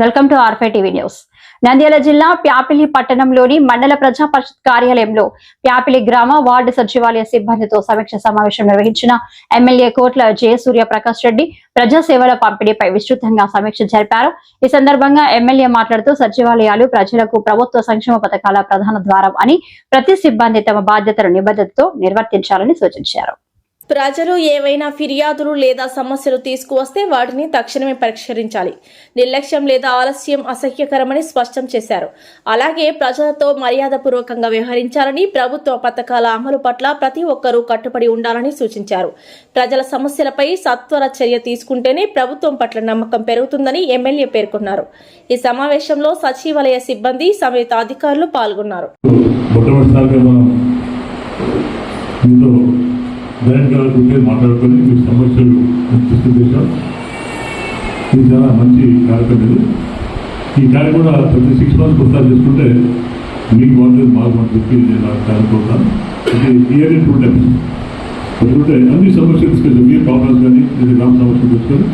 Welcome to R5 TV news. Nandyal జిల్లా ప్యాపిలి పట్టణంలోని మండల ప్రజా పరిషత్ కార్యాలయంలో ప్యాపిలి గ్రామ వార్డు సచివాలయ సిబ్బందితో సమీక్ష సమావేశం నిర్వహించిన ఎమ్మెల్యే కోట్ల జయసూర్య ప్రకాష్ రెడ్డి ప్రజాసేవల పంపిణీపై విస్తృతంగా సమీక్ష జరిపారు. ఈ సందర్భంగా ఎమ్మెల్యే మాట్లాడుతూ సచివాలయాలు ప్రజలకు ప్రభుత్వ సంక్షేమ పథకాల ప్రధాన ద్వారం అని ప్రతి సిబ్బంది తమ బాధ్యతను నిబద్ధతతో నిర్వర్తించాలని సూచించారు. ప్రజలు ఏవైనా ఫిర్యాదులు లేదా సమస్యలు తీసుకువస్తే వాటిని తక్షణమే పరిష్కరించాలి. నిర్లక్ష్యం లేదా ఆలస్యం అసహ్యకరమని స్పష్టం చేశారు. అలాగే ప్రజలతో మర్యాదపూర్వకంగా వ్యవహరించాలని, ప్రభుత్వ పథకాల అమలు పట్ల ప్రతి ఒక్కరూ కట్టుబడి ఉండాలని సూచించారు. ప్రజల సమస్యలపై సత్వర చర్య తీసుకుంటేనే ప్రభుత్వం పట్ల నమ్మకం పెరుగుతుందని ఎమ్మెల్యే పేర్కొన్నారు. ఈ సమావేశంలో సచివాలయ సిబ్బంది సమేత అధికారులు పాల్గొన్నారు. మాట్లాడుకొని మీ సమస్యలు చేశాం. ఇది చాలా మంచి కార్యక్రమం. ఈ కార్యక్రమం కూడా ప్రతి 6 months ఒకసారి చేసుకుంటే మీకు బాగుంటుంది, మాకు అని చెప్పి నేను అనుకుంటాను. ఇది ఇయర్లీ 2 times ఎందుకంటే అన్ని సమస్యలు తీసుకెళ్తాం. మీ ప్రాబ్లమ్స్ కానీ లేదా గ్రామ సమస్యలు తీసుకొని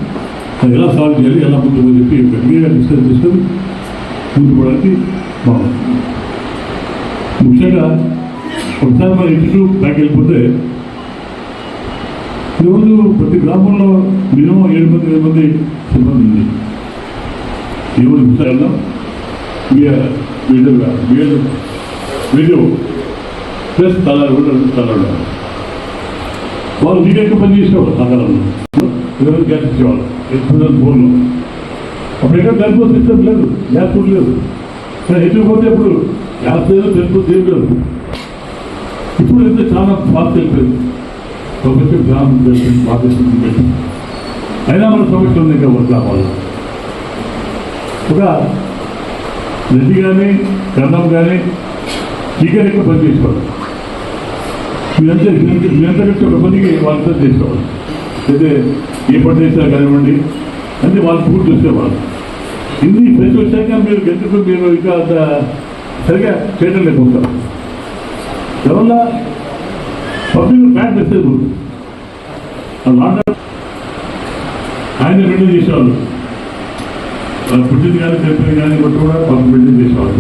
ఎలా సాల్వ్ చేయాలి, ఎలా ముందు చెప్పి క్లియర్గా డిస్కస్ చేసుకొని ముందు పోవడానికి బాగుంటుంది. ముఖ్యంగా ఒకసారి మన ఇంటి బ్యాక్ వెళ్ళిపోతే ఈరోజు ప్రతి గ్రామంలో మినిమం 7 మంది సిబ్బంది ఉంది. ఈరోజు విషయాల్లో వీడియో ప్లస్ తలాలు వాళ్ళు నీకెక్కువ పని చేసేవాళ్ళు. సకాలంలో ఈరోజు గ్యాస్ ఇచ్చేవాళ్ళు 2004లో. అప్పుడు ఎక్కడ టెలిఫోన్ సిస్టమ్ లేదు, గ్యాస్ కూడా లేదు. కానీ ఎట్టుకుపోతే ఇప్పుడు గ్యాస్ లేదు, టెలిఫోన్ ఏం లేదు. ఇప్పుడు అయితే చాలా ఫాస్ట్ అయిపోయింది. ప్రభుత్వం గ్రామం బాధ్యత అయినా మన సమస్య ఉంది. ఇంకా వడ్ల వాళ్ళు ఒక రెడ్డి కానీ కన్నం కానీ టీకాలు ఎక్కువ పని చేసుకోవాలి. మీరంతా ఒక పనికి వాళ్ళతో చేసుకోవాలి. అయితే ఏ పని చేసినా కానివ్వండి అంటే వాళ్ళు పూర్తి చేసేవాళ్ళు. ఇన్ని ప్రతి వచ్చాక మీరు ఎందుకు మీరు ఇంకా అంత సరిగా చేయడం లేకపోతారు. దానివల్ల పబ్లిక్ బ్యాడ్ మెసేజ్ ఉంది. ఆయన మెయింటైన్ చేసేవాళ్ళు, పుట్టింది కానీ చెప్పినది కానీ కూడా పబ్లిక్ మెయింటైన్ చేసేవాళ్ళు.